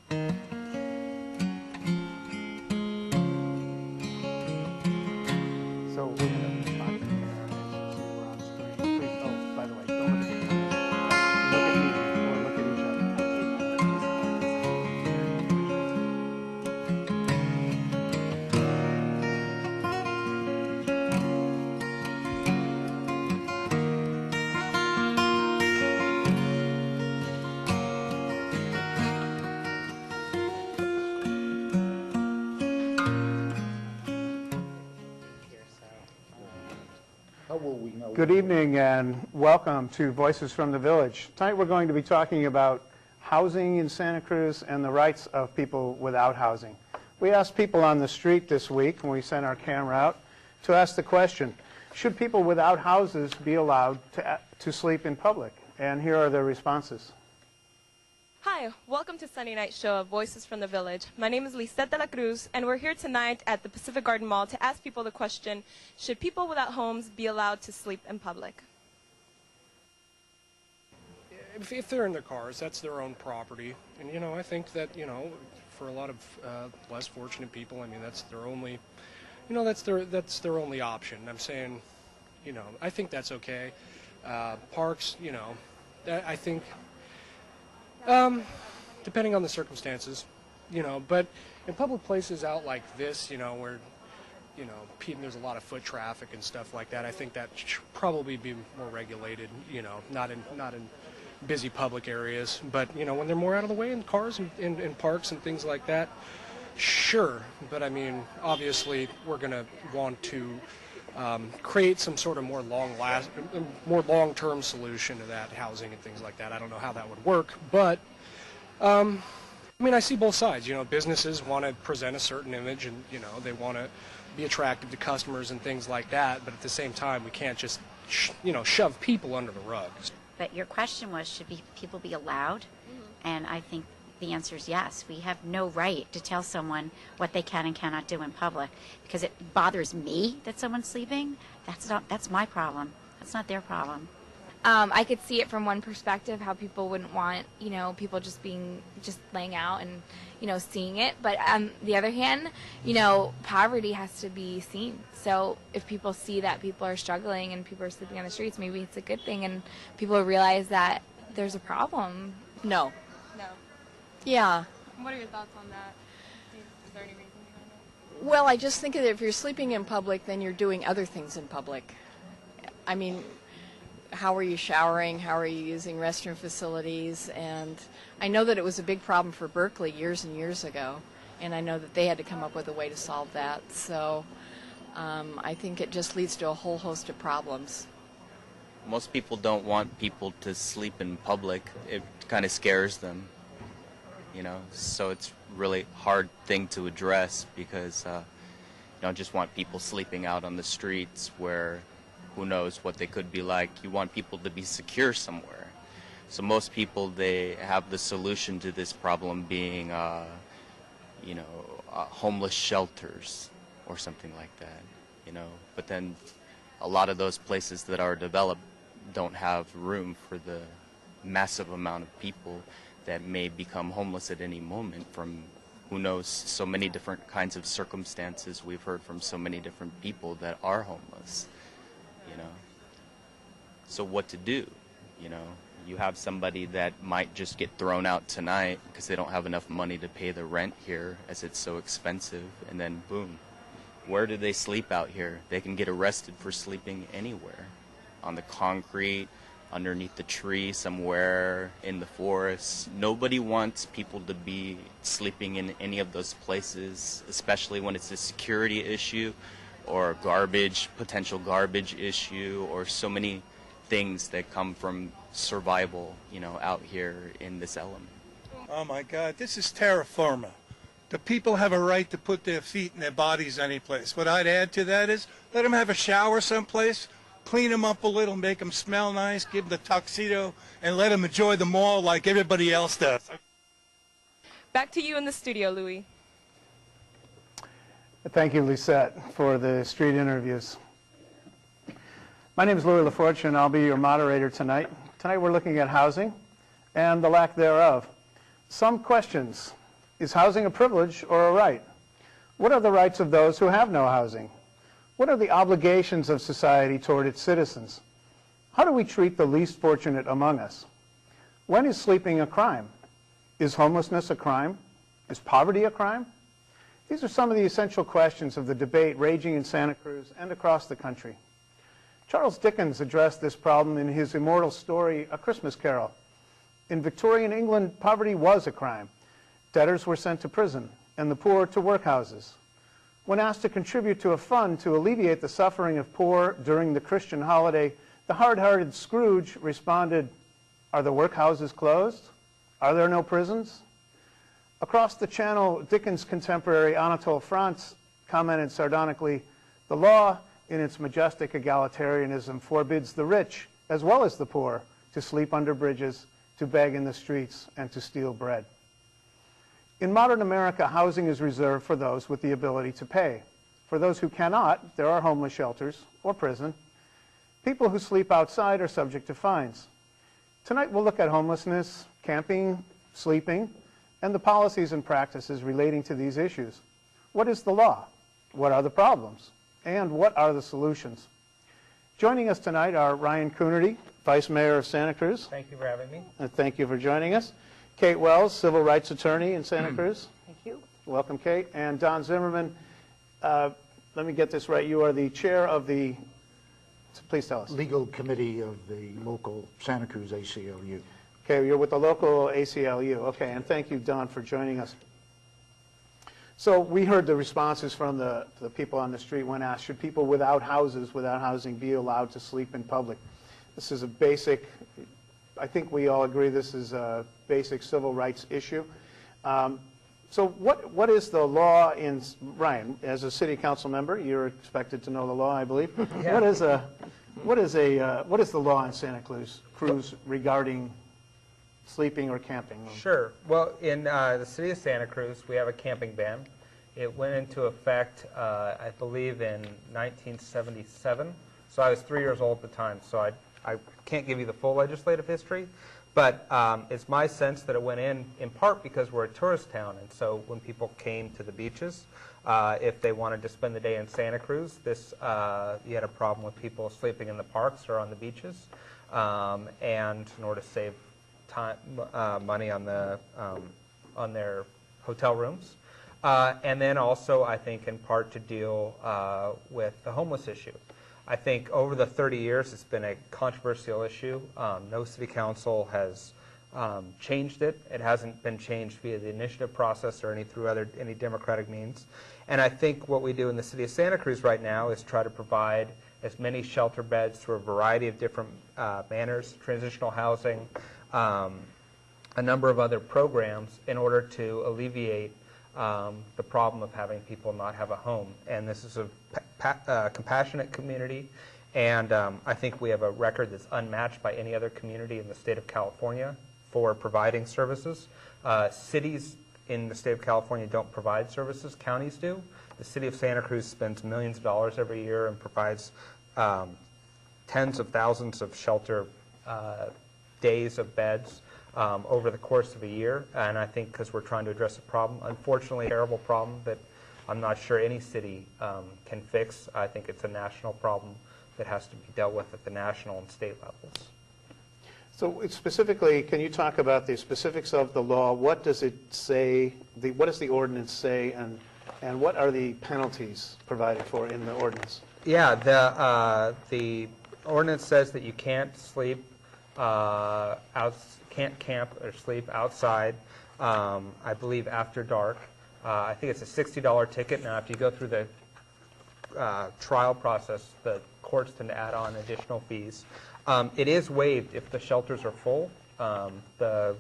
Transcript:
So we're going to talk to the camera so we're on screen. Please, oh, by the way, don't look at the camera. Look at me or look at each other. How will we know? Good evening and welcome to Voices from the Village. Tonight we're going to be talking about housing in Santa Cruz and the rights of people without housing. We asked people on the street this week when we sent our camera out to ask the question, should people without houses be allowed to sleep in public? And here are their responses. Hi, welcome to Sunday Night Show of Voices from the Village. My name is Lisette de la Cruz, and we're here tonight at the Pacific Garden Mall to ask people the question, should people without homes be allowed to sleep in public? If they're in their cars, that's their own property. And, you know, I think that, you know, for a lot of less fortunate people, I mean, that's their only, you know, that's their only option. I'm saying, you know, I think that's okay. Parks, you know, I think... depending on the circumstances, you know, but in public places out like this, you know, where, you know, there's a lot of foot traffic and stuff like that, I think that should probably be more regulated, you know, not in busy public areas, but, you know, when they're more out of the way in cars and in parks and things like that, sure, but I mean, obviously, we're going to want to create some sort of more long-term solution to that, housing and things like that. I don't know how that would work, but I mean, I see both sides. You know, businesses want to present a certain image, and you know, they want to be attractive to customers and things like that. But at the same time, we can't just you know, shove people under the rug. But your question was, should people be allowed? And I think the answer is yes. We have no right to tell someone what they can and cannot do in public because it bothers me that someone's sleeping. That's my problem. That's not their problem. I could see it from one perspective, how people wouldn't want, you know, people just laying out and, you know, seeing it. But on the other hand, you know, poverty has to be seen. So if people see that people are struggling and people are sleeping on the streets, maybe it's a good thing and people realize that there's a problem. No. No. Yeah. What are your thoughts on that? Is there any reason behind it? Well, I just think that if you're sleeping in public, then you're doing other things in public. I mean, how are you showering? How are you using restroom facilities? And I know that it was a big problem for Berkeley years and years ago, and I know that they had to come up with a way to solve that. So I think it just leads to a whole host of problems. Most people don't want people to sleep in public. It kind of scares them, you know, so it's really hard thing to address because you don't just want people sleeping out on the streets where who knows what they could be like. You want people to be secure somewhere. So most people, they have the solution to this problem being, you know, homeless shelters or something like that, you know. But then a lot of those places that are developed don't have room for the massive amount of people that may become homeless at any moment from who knows so many different kinds of circumstances. We've heard from so many different people that are homeless, you know. So what to do, you know? You have somebody that might just get thrown out tonight because they don't have enough money to pay the rent here as it's so expensive, and then boom, where do they sleep out here? They can get arrested for sleeping anywhere, on the concrete, underneath the tree, somewhere in the forest. Nobody wants people to be sleeping in any of those places, especially when it's a security issue or potential garbage issue, or so many things that come from survival, you know, out here in this element. Oh my God, this is terra firma. The people have a right to put their feet and their bodies any place. What I'd add to that is let them have a shower someplace, clean them up a little, make them smell nice, give them the tuxedo, and let them enjoy the mall like everybody else does. Back to you in the studio, Louis. Thank you, Lisette, for the street interviews. My name is Louis LaForge, and I'll be your moderator tonight. Tonight we're looking at housing and the lack thereof. Some questions Is housing a privilege or a right? What are the rights of those who have no housing? What are the obligations of society toward its citizens? How do we treat the least fortunate among us? When is sleeping a crime? Is homelessness a crime? Is poverty a crime? These are some of the essential questions of the debate raging in Santa Cruz and across the country. Charles Dickens addressed this problem in his immortal story, A Christmas Carol. In Victorian England, poverty was a crime. Debtors were sent to prison, and the poor to workhouses. When asked to contribute to a fund to alleviate the suffering of poor during the Christian holiday, the hard-hearted Scrooge responded, "Are the workhouses closed? Are there no prisons?" Across the channel, Dickens' contemporary Anatole France commented sardonically, "The law, in its majestic egalitarianism, forbids the rich, as well as the poor, to sleep under bridges, to beg in the streets, and to steal bread." In modern America, housing is reserved for those with the ability to pay. For those who cannot, there are homeless shelters or prison. People who sleep outside are subject to fines. Tonight we'll look at homelessness, camping, sleeping, and the policies and practices relating to these issues. What is the law? What are the problems? And what are the solutions? Joining us tonight are Ryan Coonerty, Vice Mayor of Santa Cruz. Thank you for having me. Thank you for joining us. Kate Wells, Civil Rights Attorney in Santa Cruz. Thank you. Welcome, Kate. And Don Zimmerman, let me get this right. You are the chair of the, please tell us. Legal Committee of the local Santa Cruz ACLU. Okay, you're with the local ACLU. Okay, and thank you, Don, for joining us. So we heard the responses from the people on the street when asked, should people without houses, without housing, be allowed to sleep in public? This is a basic, I think we all agree this is a basic civil rights issue. So what is the law in, Ryan, as a city council member, you're expected to know the law, I believe. Yeah. What is the law in Santa Cruz regarding sleeping or camping? Sure. Well, in the city of Santa Cruz, we have a camping ban. It went into effect, I believe, in 1977. So I was 3 years old at the time, so I can't give you the full legislative history. But it's my sense that it went in part because we're a tourist town, and so when people came to the beaches, if they wanted to spend the day in Santa Cruz, you had a problem with people sleeping in the parks or on the beaches, and in order to save time, money on their hotel rooms, and then also I think in part to deal with the homeless issue. I think over the 30 years it's been a controversial issue. No city council has changed it. It hasn't been changed via the initiative process or any democratic means. And I think what we do in the city of Santa Cruz right now is try to provide as many shelter beds through a variety of different manners, transitional housing, a number of other programs in order to alleviate the problem of having people not have a home. And this is a compassionate community, and I think we have a record that's unmatched by any other community in the state of California for providing services. Cities in the state of California don't provide services, counties do. The city of Santa Cruz spends millions of dollars every year and provides tens of thousands of shelter days of beds over the course of a year, and I think because we're trying to address a problem, unfortunately a terrible problem that I'm not sure any city can fix. I think it's a national problem that has to be dealt with at the national and state levels. So specifically, can you talk about the specifics of the law? What does it say? What does the ordinance say, and what are the penalties provided for in the ordinance? Yeah, the ordinance says that you can't sleep can't camp or sleep outside, I believe, after dark. I think it's a $60 ticket. Now, if you go through the trial process, the courts tend to add on additional fees. It is waived if the shelters are full. The